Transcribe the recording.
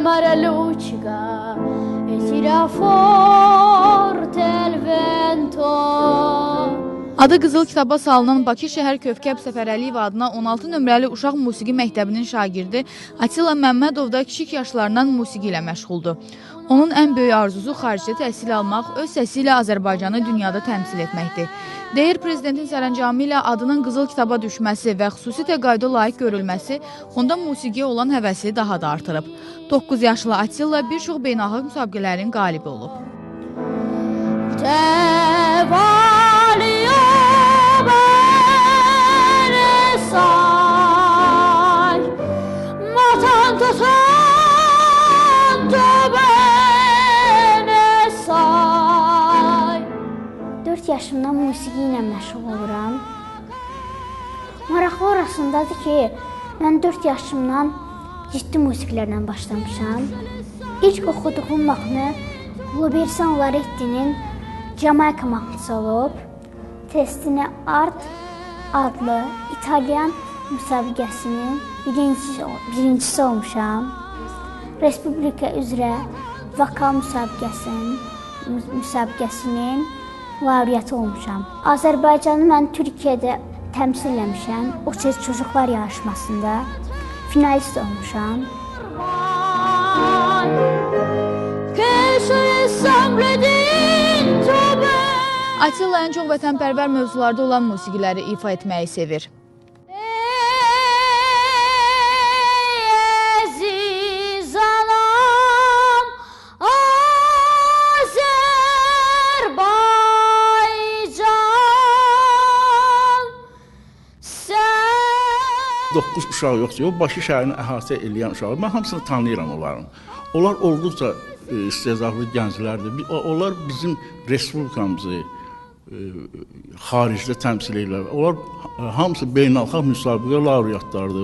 mare luccica e tira forte il vento. Adı Qızıl kitaba salınan Bakı şəhər Kövkəb Səfərəliyev adına 16 nömrəli uşaq musiqi məktəbinin şagirdi Atilla Məmmədov da kiçik yaşlarından musiqi ilə məşğuldur. Onun ən böyük arzusu xaricdə təhsil almaq, öz səsi ilə Azərbaycanı dünyada təmsil etməkdir. Deyir, prezidentin sərəncamı ilə adının Qızıl kitaba düşməsi və xüsusi təqaüdə layiq görülməsi onda musiqiyə olan həvəsi daha da artırıb. 9 yaşlı Atilla bir çox beynəlxalq müsabiqələrin qalibi olub. Yaşımdan musiqi ilə məşğul oluram. Maraqlı orasındadır ki, mən 4 yaşımdan ciddi musiqilərlə başlamışam. İlk oxuduğum mahnı Lubersan Larettinin Jamaica mahnısı olub. Testini Art adlı İtalyan müsabiqəsinin birincisi olmuşam. Respublika üzrə vokal müsabiqəsinin laureatı olmuşam. Azərbaycanı mən Türkiyədə təmsil eləmişəm. O Ses Çocuklar yarışmasında finalist olmuşam. Atilla ən çox vətənpərvər mövzularda olan musiqiləri ifa etməyi sevir. Dokuz uşaq yoxdur, Bakı şəhərini əhatə edən uşaqlar. Mən hamısını tanıyıram onların. Onlar olduqca istedadlı gənclərdir. Onlar bizim respublikamızı xaricdə təmsil edirlər. Onlar hamısı beynəlxalq müsabiqə laureatlarıdır.